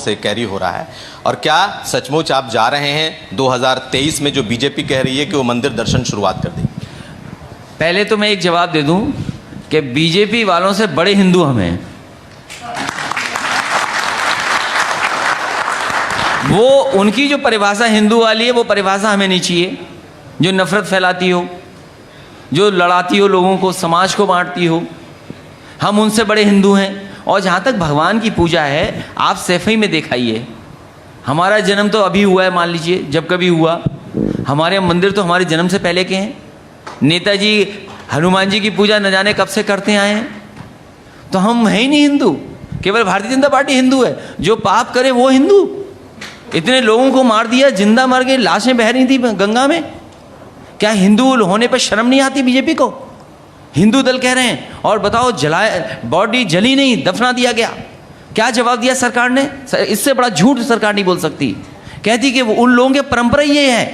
से कैरी हो रहा है? और क्या सचमुच आप जा रहे हैं 2023 में जो बीजेपी कह रही है कि वो मंदिर दर्शन शुरुआत कर देगी? पहले तो मैं एक जवाब दे दूं कि बीजेपी वालों से बड़े हिंदू हम हैं। वो उनकी जो परिभाषा हिंदू वाली है वो परिभाषा हमें नहीं चाहिए, जो नफरत फैलाती हो, जो लड़ाती हो लोगों को, समाज को बांटती हो। हम उनसे बड़े हिंदू हैं। और जहाँ तक भगवान की पूजा है, आप सैफई में दिखाइए, हमारा जन्म तो अभी हुआ है, मान लीजिए जब कभी हुआ, हमारे मंदिर तो हमारे जन्म से पहले के हैं। नेताजी हनुमान जी की पूजा न जाने कब से करते आए हैं। तो हम हैं ही नहीं हिंदू, केवल भारतीय जनता पार्टी हिंदू है। जो पाप करे वो हिंदू। इतने लोगों को मार दिया, जिंदा मर गए, लाशें बह रही थी गंगा में। क्या हिंदू होने पर शर्म नहीं आती बीजेपी को? हिंदू दल कह रहे हैं, और बताओ जलाए, बॉडी जली नहीं, दफना दिया गया। क्या जवाब दिया सरकार ने? इससे बड़ा झूठ सरकार नहीं बोल सकती। कहती कि उन लोगों की परंपरा ये है।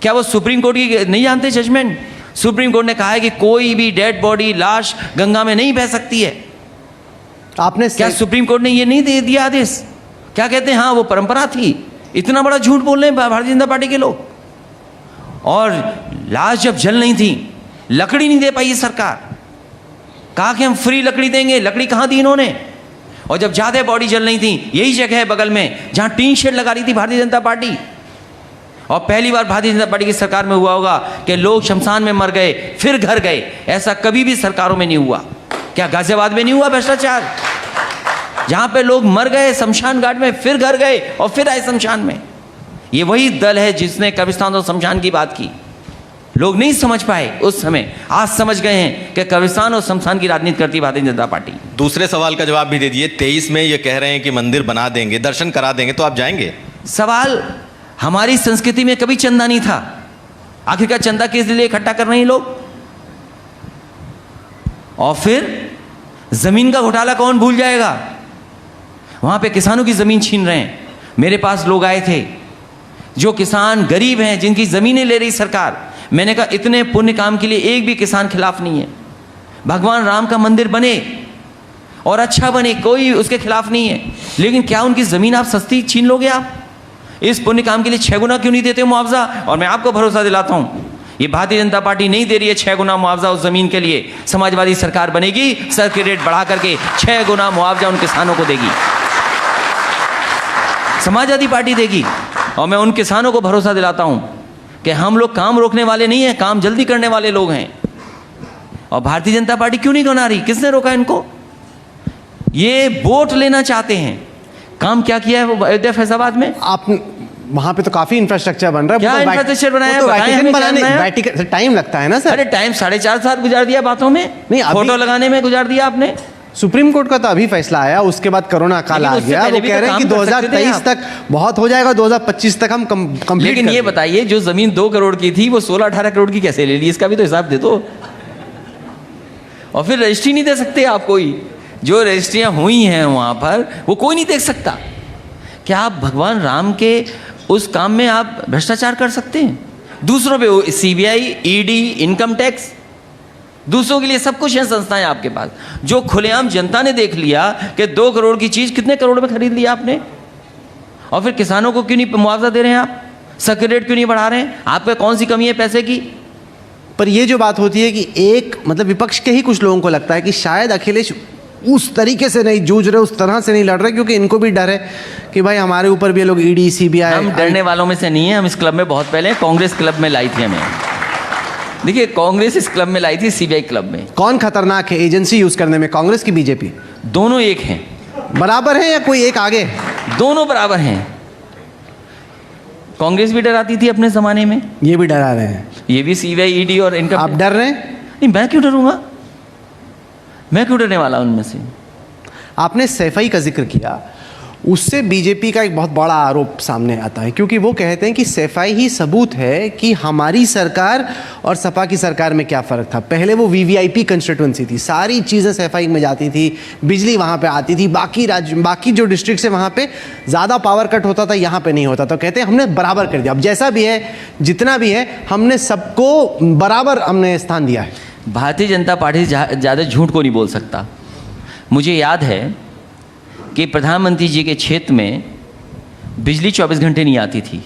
क्या वो सुप्रीम कोर्ट की नहीं जानते जजमेंट? सुप्रीम कोर्ट ने कहा है कि कोई भी डेड बॉडी, लाश गंगा में नहीं बह सकती है। आपने क्या सुप्रीम कोर्ट ने ये नहीं दे दिया आदेश? क्या कहते हैं? हाँ, वो परंपरा थी। इतना बड़ा झूठ बोल रहे हैं भारतीय जनता पार्टी के लोग। और लाश जब जल नहीं थी, लकड़ी नहीं दे पाई सरकार, कहा कि हम फ्री लकड़ी देंगे। लकड़ी कहाँ दी इन्होंने? और जब ज़्यादा बॉडी जल नहीं थी, यही जगह है बगल में जहाँ टीन शेड लगा रही थी भारतीय जनता पार्टी। और पहली बार भारतीय जनता पार्टी की सरकार में हुआ होगा कि लोग शमशान में मर गए फिर घर गए। ऐसा कभी भी सरकारों में नहीं हुआ। क्या गाजियाबाद में नहीं हुआ भ्रष्टाचार? जहाँ पे लोग मर गए शमशान घाट में, फिर घर गए और फिर आए शमशान में। ये वही दल है जिसने कब्रिस्तान और शमशान की बात की। लोग नहीं समझ पाए उस समय, आज समझ गए हैं कि कब्रिस्तान और शमशान की राजनीति करती भारतीय जनता पार्टी। दूसरे सवाल का जवाब भी दे दिए। 23 में ये कह रहे हैं कि मंदिर बना देंगे, दर्शन करा देंगे, तो आप जाएंगे? सवाल, हमारी संस्कृति में कभी चंदा नहीं था। आखिरकार चंदा किस लिए इकट्ठा कर रहे हैं लोग? और फिर जमीन का घोटाला कौन भूल जाएगा? वहां पे किसानों की जमीन छीन रहे हैं। मेरे पास लोग आए थे जो किसान गरीब हैं, जिनकी जमीनें ले रही सरकार। मैंने कहा इतने पुण्य काम के लिए एक भी किसान खिलाफ नहीं है। भगवान राम का मंदिर बने और अच्छा बने, कोई उसके खिलाफ नहीं है। लेकिन क्या उनकी जमीन आप सस्ती छीन लोगे? आप इस पुण्य काम के लिए 6 गुना क्यों नहीं देते मुआवजा? और मैं आपको भरोसा दिलाता हूं, ये भारतीय जनता पार्टी नहीं दे रही है 6 गुना मुआवजा उस जमीन के लिए। समाजवादी सरकार बनेगी, सर्किट रेट बढ़ा करके 6 गुना मुआवजा उन किसानों को देगी, समाजवादी पार्टी देगी। और मैं उन किसानों को भरोसा दिलाता हूं कि हम लोग काम रोकने वाले नहीं हैं, काम जल्दी करने वाले लोग हैं। और भारतीय जनता पार्टी क्यों नहीं बना रही? किसने रोका इनको? ये वोट लेना चाहते हैं। काम क्या किया है वो अयोध्या फैजाबाद में? आप वहां पे तो काफी इंफ्रास्ट्रक्चर बन रहा है। क्या इंफ्रास्ट्रक्चर बनाया है? टाइम लगता है ना सर। अरे टाइम 4.5 साल गुजार दिया बातों में, नहीं फोटो लगाने में गुजार दिया आपने। सुप्रीम कोर्ट का तो अभी फैसला आया, उसके बाद कोरोना काल आ गया। वो कह रहे हैं कि 2023 तक बहुत हो जाएगा, 2025 तक हम कंप्लीट। लेकिन ये बताइए, जो जमीन 2 करोड़ की थी वो 16-18 करोड़ की कैसे ले ली? इसका भी तो हिसाब दे दो। और फिर रजिस्ट्री नहीं दे सकते आप कोई? जो रजिस्ट्रियां हुई हैं वहां पर वो कोई नहीं देख सकता। क्या आप भगवान राम के उस काम में आप भ्रष्टाचार कर सकते हैं? दूसरों पे सीबीआई, ईडी, इनकम टैक्स, दूसरों के लिए सब कुछ है संस्थाएं आपके पास। जो खुलेआम जनता ने देख लिया कि 2 करोड़ की चीज कितने करोड़ में खरीद लिया आपने। और फिर किसानों को क्यों नहीं मुआवजा दे रहे हैं आप? सर्किट रेट क्यों नहीं बढ़ा रहे हैं? आप पे कौन सी कमी है पैसे की? पर ये जो बात होती है कि एक मतलब विपक्ष के ही कुछ लोगों को लगता है कि शायद अखिलेश उस तरीके से नहीं जूझ रहे, उस तरह से नहीं लड़ रहे, क्योंकि इनको भी डर है कि भाई हमारे ऊपर भी ये लोग ईडी, सीबीआई। हम डरने वालों में से नहीं है। हम इस क्लब में बहुत पहले कांग्रेस क्लब में लाई थी हमें। देखिए, कांग्रेस इस क्लब में लाई थी, सीबीआई क्लब में। कौन खतरनाक है एजेंसी यूज करने में, कांग्रेस की बीजेपी? दोनों एक हैं। बराबर है या कोई एक आगे? दोनों बराबर हैं। कांग्रेस भी डराती थी अपने जमाने में, ये भी डरा रहे हैं। ये भी सीबीआई, ईडी और इनका। आप डर रहे हैं? नहीं, मैं क्यों डरूंगा? मैं क्यों डरने वाला उनमें से? आपने सैफई का जिक्र किया, उससे बीजेपी का एक बहुत बड़ा आरोप सामने आता है, क्योंकि वो कहते हैं कि सैफई ही सबूत है कि हमारी सरकार और सपा की सरकार में क्या फ़र्क था। पहले वो वीवीआईपी कंस्टिट्यूंसी थी, सारी चीज़ें सैफई में जाती थी, बिजली वहाँ पे आती थी, बाकी जो डिस्ट्रिक्ट से वहाँ पे ज़्यादा पावर कट होता था, यहाँ पे नहीं होता। तो कहते हैं हमने बराबर कर दिया। अब जैसा भी है, जितना भी है, हमने सबको बराबर हमने स्थान दिया है। भारतीय जनता पार्टी ज़्यादा झूठ को नहीं बोल सकता। मुझे याद है कि प्रधानमंत्री जी के क्षेत्र में बिजली 24 घंटे नहीं आती थी।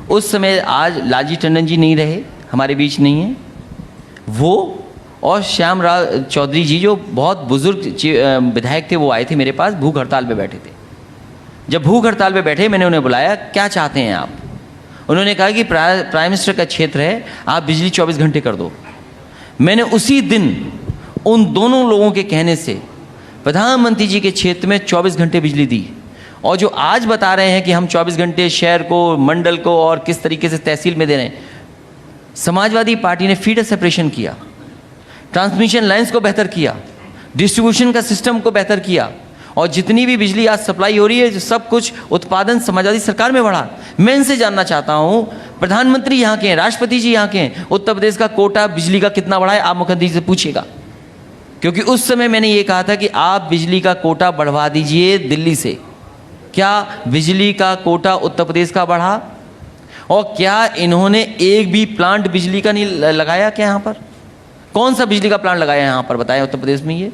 उस समय, आज लालजी टंडन जी नहीं रहे, हमारे बीच नहीं है, वो और श्याम राव चौधरी जी जो बहुत बुजुर्ग विधायक थे, वो आए थे मेरे पास, भूख हड़ताल पे बैठे थे। जब भूख हड़ताल पे बैठे, मैंने उन्हें बुलाया, क्या चाहते हैं आप? उन्होंने कहा कि प्राइम मिनिस्टर का क्षेत्र है, आप बिजली 24 घंटे कर दो। मैंने उसी दिन उन दोनों लोगों के कहने से प्रधानमंत्री जी के क्षेत्र में 24 घंटे बिजली दी। और जो आज बता रहे हैं कि हम 24 घंटे शहर को, मंडल को और किस तरीके से तहसील में दे रहे हैं, समाजवादी पार्टी ने फीडर सेपरेशन किया, ट्रांसमिशन लाइंस को बेहतर किया, डिस्ट्रीब्यूशन का सिस्टम को बेहतर किया, और जितनी भी बिजली आज सप्लाई हो रही है, सब कुछ उत्पादन समाजवादी सरकार में बढ़ा। मैं इनसे जानना चाहता हूं, प्रधानमंत्री यहाँ के हैं, राष्ट्रपति जी यहाँ के हैं, उत्तर प्रदेश का कोटा बिजली का कितना बढ़ा है? आप मुख्यमंत्री से पूछिएगा, क्योंकि उस समय मैंने ये कहा था कि आप बिजली का कोटा बढ़वा दीजिए दिल्ली से। क्या बिजली का कोटा उत्तर प्रदेश का बढ़ा? और क्या इन्होंने एक भी प्लांट बिजली का नहीं लगाया क्या यहाँ पर? कौन सा बिजली का प्लांट लगाया यहाँ पर, बताया उत्तर प्रदेश में? ये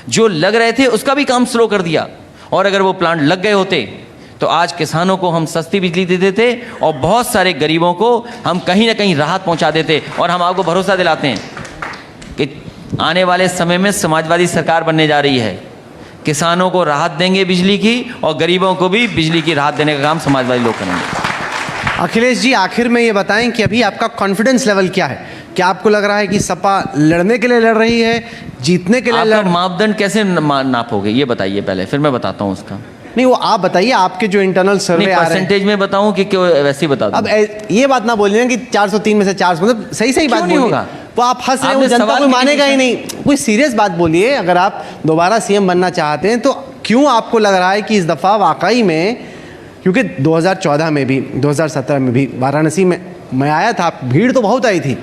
जो लग रहे थे उसका भी काम स्लो कर दिया। और अगर वो प्लांट लग गए होते तो आज किसानों को हम सस्ती बिजली दे देते और बहुत सारे गरीबों को हम कहीं ना कहीं राहत पहुंचा देते। और हम आपको भरोसा दिलाते हैं कि आने वाले समय में समाजवादी सरकार बनने जा रही है, किसानों को राहत देंगे बिजली की, और गरीबों को भी बिजली की राहत देने का काम समाजवादी लोग करेंगे। अखिलेश जी, आखिर में ये बताएं कि अभी आपका कॉन्फिडेंस लेवल क्या है? क्या आपको लग रहा है कि सपा लड़ने के लिए लड़ रही है, जीतने के लिए आपका मापदंड कैसे नापोगे, ये बताइए पहले, फिर मैं बताता हूँ उसका। नहीं, वो आप बताइए, आपके जो इंटरनल सर्वे आ रहे हैं। परसेंटेज में बताऊं कि क्यों वैसे ही बता दूं? अब ये बात ना बोलिए ना कि 403 में से 400, मतलब सही बात नहीं बोलिए। होगा। वो आप हंस रहे हो, आपने जनता सवाल कोई भी मानेगा नहीं ही नहीं। कोई सीरियस बात बोलिए। अगर आप दोबारा सीएम बनना चाहते हैं तो क्यों आपको लग रहा है कि इस दफ़ा वाकई में, क्योंकि 2014 में भी, 2017 में भी वाराणसी में मैं आया था, भीड़ तो बहुत आई थी,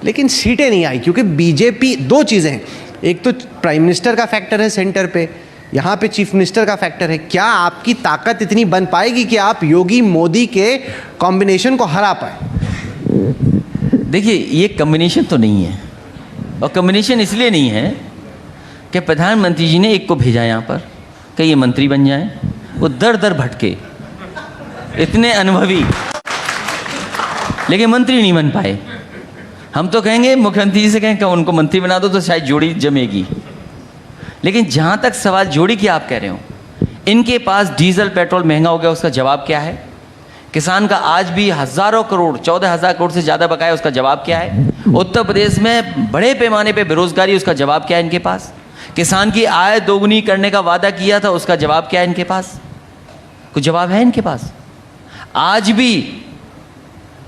लेकिन सीटें नहीं आई, क्योंकि बीजेपी, दो चीज़ें हैं, एक तो प्राइम मिनिस्टर का फैक्टर है सेंटर पे, यहाँ पे चीफ मिनिस्टर का फैक्टर है। क्या आपकी ताकत इतनी बन पाएगी कि आप योगी मोदी के कॉम्बिनेशन को हरा पाए? देखिए, ये कॉम्बिनेशन तो नहीं है, और कॉम्बिनेशन इसलिए नहीं है कि प्रधानमंत्री जी ने एक को भेजा यहाँ पर कि ये मंत्री बन जाएं। वो दर दर भटके, इतने अनुभवी, लेकिन मंत्री नहीं बन पाए। हम तो कहेंगे, मुख्यमंत्री जी से कहें कि उनको मंत्री बना दो तो शायद जोड़ी जमेगी। लेकिन जहाँ तक सवाल जोड़ी की आप कह रहे हो, इनके पास डीजल पेट्रोल महंगा हो गया, उसका जवाब क्या है? किसान का आज भी हज़ारों करोड़, 14,000 करोड़ से ज़्यादा बकाया, उसका जवाब क्या है? उत्तर प्रदेश में बड़े पैमाने पे बेरोजगारी, उसका जवाब क्या है इनके पास? किसान की आय दोगुनी करने का वादा किया था, उसका जवाब क्या है इनके पास? कुछ जवाब है इनके पास? आज भी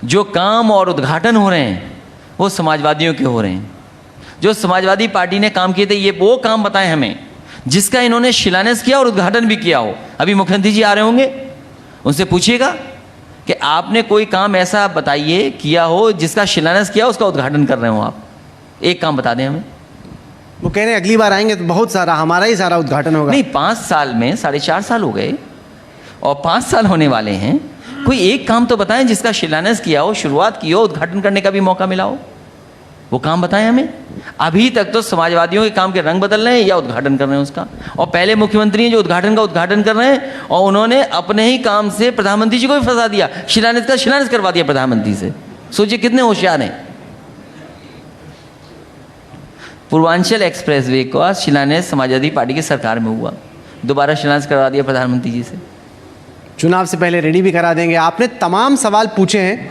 जो काम और उद्घाटन हो रहे हैं वो समाजवादियों के हो रहे हैं। जो समाजवादी पार्टी ने काम किए थे, ये वो काम बताएं हमें जिसका इन्होंने शिलान्यास किया और उद्घाटन भी किया हो। अभी मुख्यमंत्री जी आ रहे होंगे, उनसे पूछिएगा कि आपने कोई काम ऐसा बताइए किया हो जिसका शिलान्यास किया, उसका उद्घाटन कर रहे हो आप। एक काम बता दें हमें। वो कह रहे हैं अगली बार आएंगे तो बहुत सारा, हमारा ही सारा उद्घाटन होगा। नहीं, 5 साल में 4.5 साल हो गए और 5 साल होने वाले हैं। कोई एक काम तो बताएं जिसका शिलान्यास किया हो, शुरुआत की हो, उद्घाटन करने का भी मौका मिला हो, वो काम बताएं हमें। अभी तक तो समाजवादियों के काम के रंग बदल रहे हैं या उद्घाटन कर रहे हैं उसका। और पहले मुख्यमंत्री हैं जो उद्घाटन कर रहे हैं, और उन्होंने अपने ही काम से प्रधानमंत्री जी को भी फंसा दिया, शिलान्यास करवा दिया प्रधानमंत्री से। सोचिए कितने होशियार हैं। पूर्वांचल एक्सप्रेसवे का शिलान्यास समाजवादी पार्टी की सरकार में हुआ, दोबारा शिलान्यास करवा दिया प्रधानमंत्री जी से। चुनाव से पहले रेडी भी करा देंगे। आपने तमाम सवाल पूछे हैं,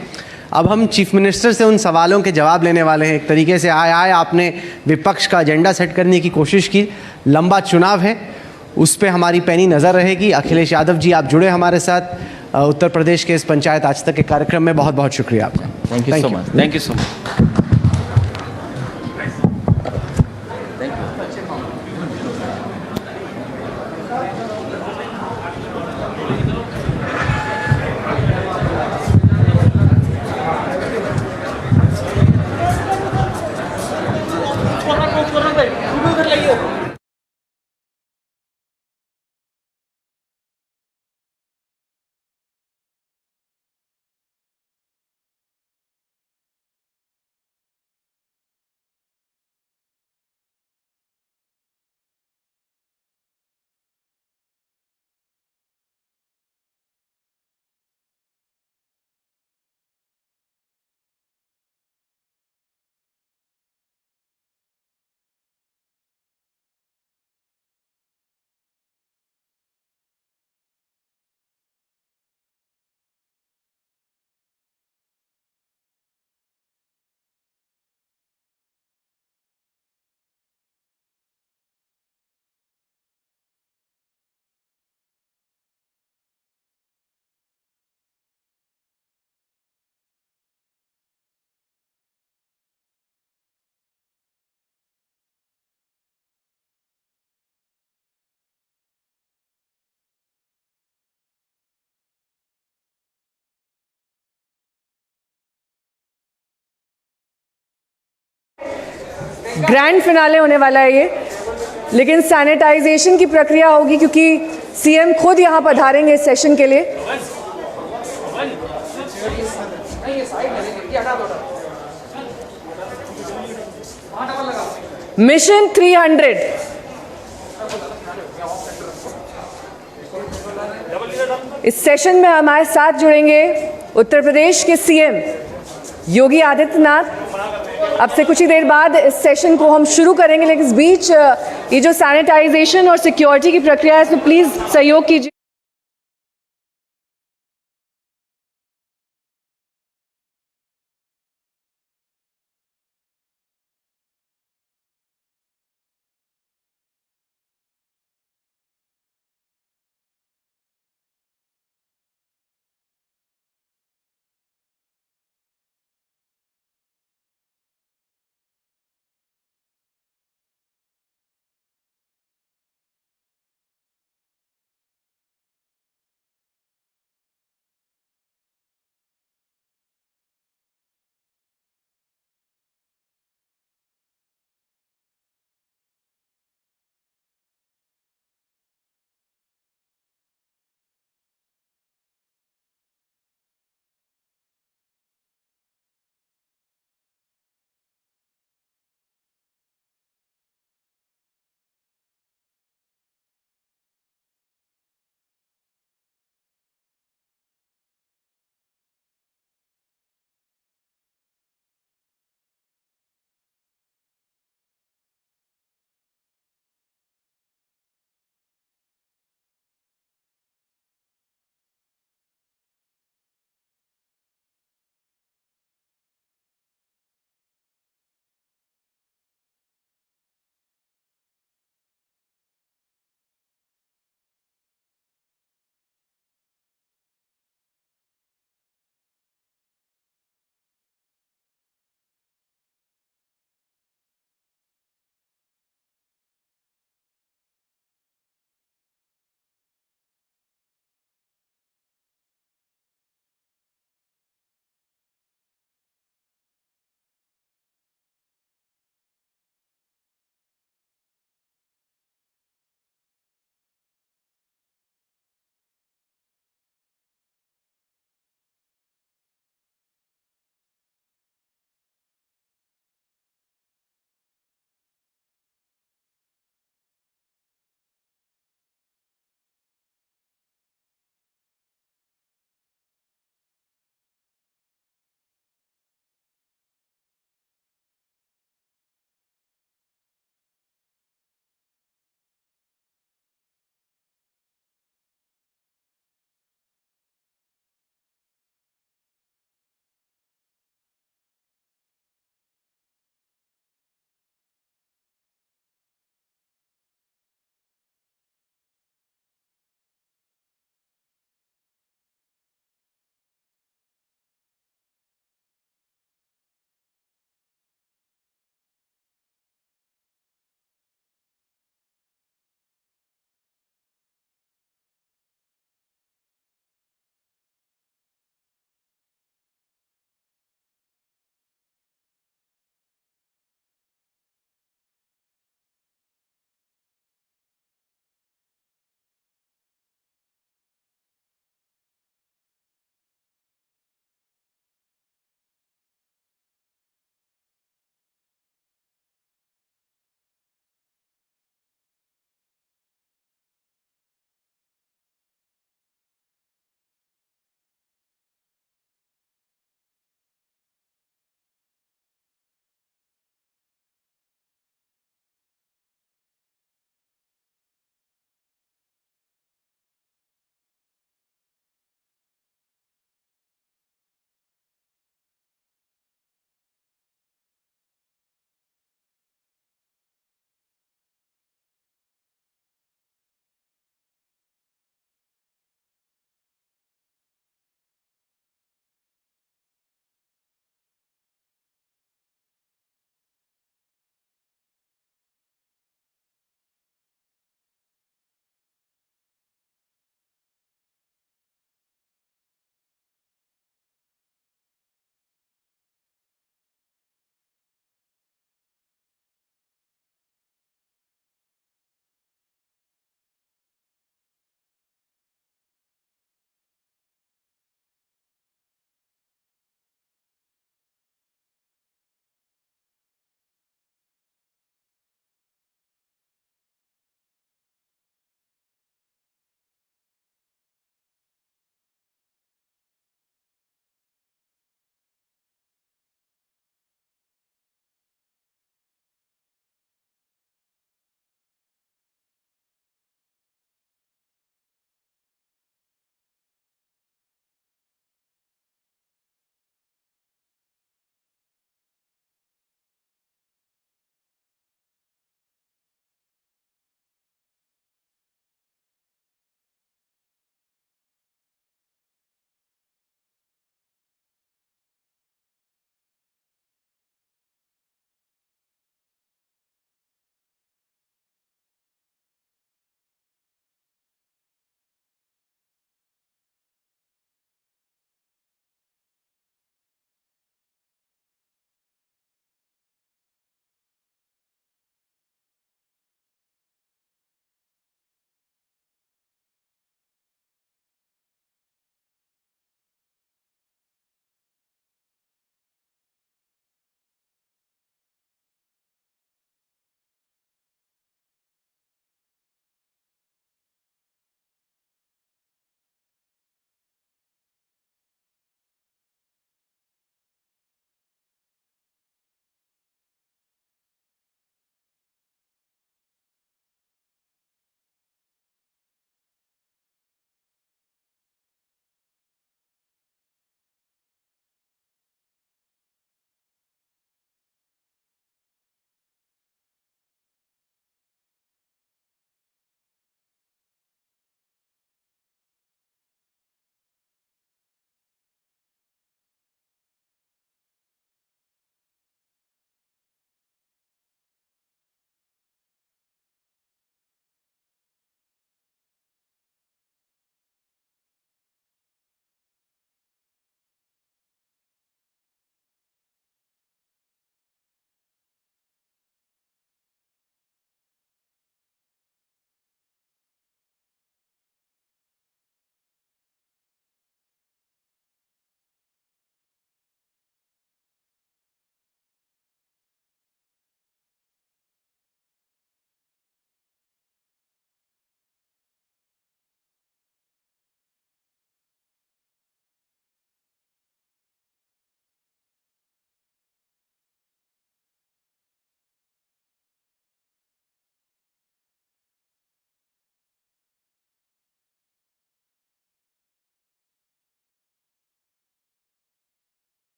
अब हम चीफ मिनिस्टर से उन सवालों के जवाब लेने वाले हैं। एक तरीके से आए आपने विपक्ष का एजेंडा सेट करने की कोशिश की। लंबा चुनाव है, उस पर हमारी पैनी नज़र रहेगी। अखिलेश यादव जी, आप जुड़े हमारे साथ उत्तर प्रदेश के इस पंचायत आज तक के कार्यक्रम में। बहुत बहुत शुक्रिया आपका। Thank you so much. Thank you so much. Grand finale होने वाला है ये, लेकिन सैनिटाइजेशन की प्रक्रिया होगी क्योंकि सीएम खुद यहाँ पधारेंगे इस सेशन के लिए। मिशन 300 इस सेशन में हमारे साथ जुड़ेंगे उत्तर प्रदेश के सीएम योगी आदित्यनाथ। अब से कुछ ही देर बाद इस सेशन को हम शुरू करेंगे, लेकिन इस बीच ये जो सैनिटाइजेशन और सिक्योरिटी की प्रक्रिया है इसमें प्लीज सहयोग कीजिए।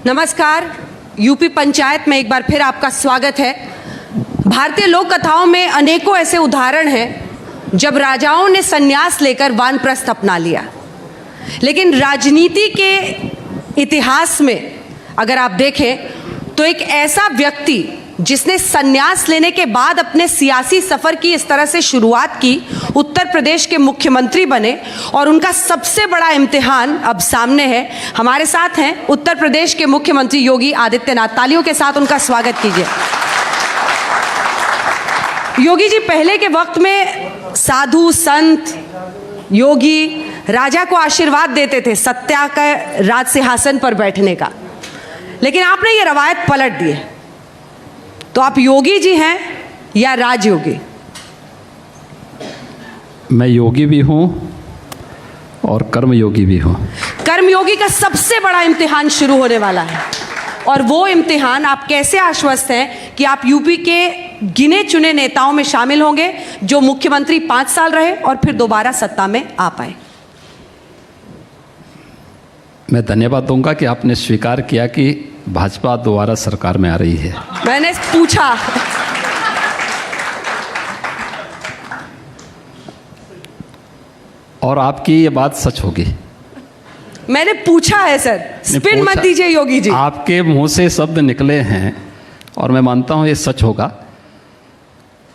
नमस्कार। यूपी पंचायत में एक बार फिर आपका स्वागत है। भारतीय लोक कथाओं में अनेकों ऐसे उदाहरण हैं जब राजाओं ने संन्यास लेकर वानप्रस्थ अपना लिया, लेकिन राजनीति के इतिहास में अगर आप देखें तो एक ऐसा व्यक्ति जिसने संन्यास लेने के बाद अपने सियासी सफर की इस तरह से शुरुआत की, उत्तर प्रदेश के मुख्यमंत्री बने और उनका सबसे बड़ा इम्तिहान अब सामने है। हमारे साथ हैं उत्तर प्रदेश के मुख्यमंत्री योगी आदित्यनाथ। तालियों के साथ उनका स्वागत कीजिए। योगी जी, पहले के वक्त में साधु संत योगी राजा को आशीर्वाद देते थे सत्या का राज सिंहासन पर बैठने का, लेकिन आपने ये रवायत पलट दी है। तो आप योगी जी हैं या राजयोगी? मैं योगी भी हूँ और कर्मयोगी भी हूँ। कर्मयोगी का सबसे बड़ा इम्तिहान शुरू होने वाला है, और वो इम्तिहान आप कैसे आश्वस्त हैं कि आप यूपी के गिने चुने नेताओं में शामिल होंगे जो मुख्यमंत्री 5 साल रहे और फिर दोबारा सत्ता में आ पाए? मैं धन्यवाद दूंगा कि आपने स्वीकार किया कि भाजपा दोबारा सरकार में आ रही है। मैंने पूछा। और आपकी ये बात सच होगी। मैंने पूछा है सर, स्पिन मत दीजिए योगी जी। आपके मुंह से शब्द निकले हैं और मैं मानता हूं ये सच होगा।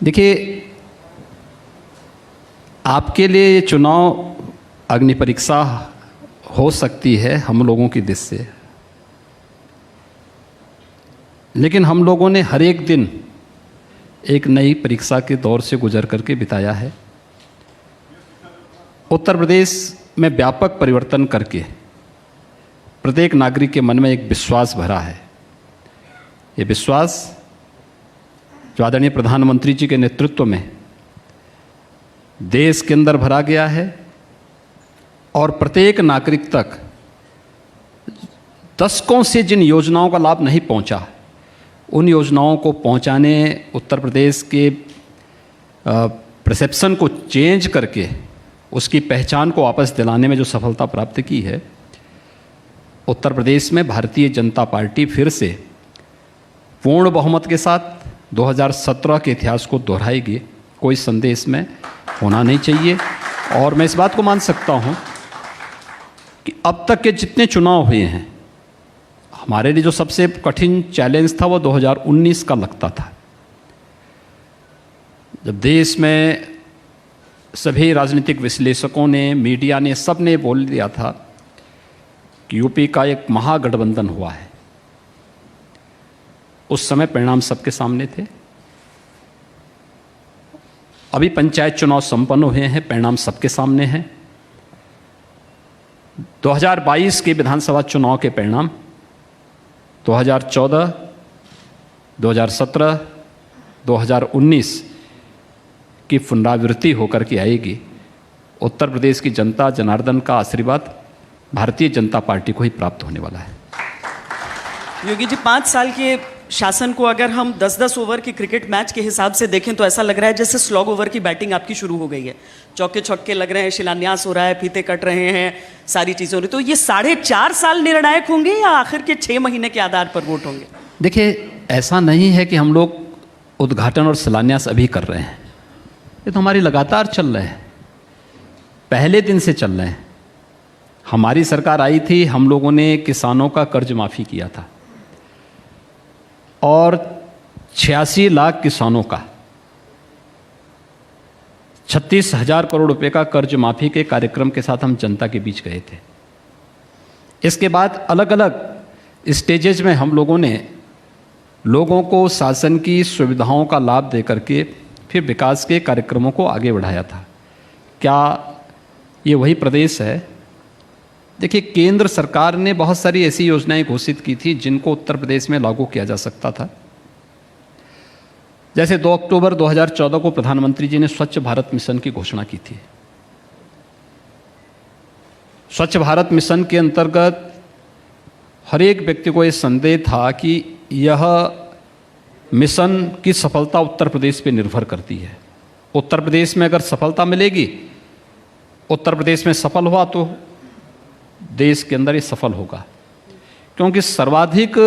देखिए, आपके लिए ये चुनाव अग्नि परीक्षा हो सकती है हम लोगों की दृष्टि से, लेकिन हम लोगों ने हर एक दिन एक नई परीक्षा के दौर से गुजर करके बिताया है। उत्तर प्रदेश में व्यापक परिवर्तन करके प्रत्येक नागरिक के मन में एक विश्वास भरा है। ये विश्वास जो आदरणीय प्रधानमंत्री जी के नेतृत्व में देश के अंदर भरा गया है और प्रत्येक नागरिक तक दशकों से जिन योजनाओं का लाभ नहीं पहुंचा, उन योजनाओं को पहुंचाने, उत्तर प्रदेश के परसेप्शन को चेंज करके उसकी पहचान को वापस दिलाने में जो सफलता प्राप्त की है, उत्तर प्रदेश में भारतीय जनता पार्टी फिर से पूर्ण बहुमत के साथ 2017 के इतिहास को दोहराएगी। कोई संदेह इसमें होना नहीं चाहिए। और मैं इस बात को मान सकता हूं कि अब तक के जितने चुनाव हुए हैं, हमारे लिए जो सबसे कठिन चैलेंज था वो 2019 का लगता था, जब देश में सभी राजनीतिक विश्लेषकों ने, मीडिया ने, सब ने बोल दिया था कि यूपी का एक महागठबंधन हुआ है। उस समय परिणाम सबके सामने थे। अभी पंचायत चुनाव संपन्न हुए हैं, परिणाम सबके सामने हैं। 2022 के विधानसभा चुनाव के परिणाम 2014, 2017, 2019 की पुनरावृत्ति होकर के आएगी। उत्तर प्रदेश की जनता जनार्दन का आशीर्वाद भारतीय जनता पार्टी को ही प्राप्त होने वाला है। योगी जी, 5 साल के शासन को अगर हम 10-10 ओवर की क्रिकेट मैच के हिसाब से देखें तो ऐसा लग रहा है जैसे स्लॉग ओवर की बैटिंग आपकी शुरू हो गई है। चौके छक्के लग रहे हैं, शिलान्यास हो रहा है, फीते कट रहे हैं, सारी चीज़ें हो रही। तो ये 4.5 साल निर्णायक होंगे या आखिर के 6 महीने के आधार पर वोट होंगे? देखिए, ऐसा नहीं है कि हम लोग उद्घाटन और शिलान्यास अभी कर रहे हैं। ये तो हमारी लगातार चल रहे हैं, पहले दिन से चल रहे हैं। हमारी सरकार आई थी, हम लोगों ने किसानों का कर्ज माफ़ी किया था और 86 लाख किसानों का 36,000 करोड़ रुपए का कर्ज माफ़ी के कार्यक्रम के साथ हम जनता के बीच गए थे। इसके बाद अलग अलग स्टेजेज में हम लोगों ने लोगों को शासन की सुविधाओं का लाभ दे करके फिर विकास के कार्यक्रमों को आगे बढ़ाया था। क्या ये वही प्रदेश है? देखिए, केंद्र सरकार ने बहुत सारी ऐसी योजनाएं घोषित की थी जिनको उत्तर प्रदेश में लागू किया जा सकता था। जैसे 2 अक्टूबर 2014 को प्रधानमंत्री जी ने स्वच्छ भारत मिशन की घोषणा की थी। स्वच्छ भारत मिशन के अंतर्गत हर एक व्यक्ति को ये संदेह था कि यह मिशन की सफलता उत्तर प्रदेश पे निर्भर करती है। उत्तर प्रदेश में अगर सफलता मिलेगी, उत्तर प्रदेश में सफल हुआ तो देश के अंदर ये सफल होगा, क्योंकि सर्वाधिक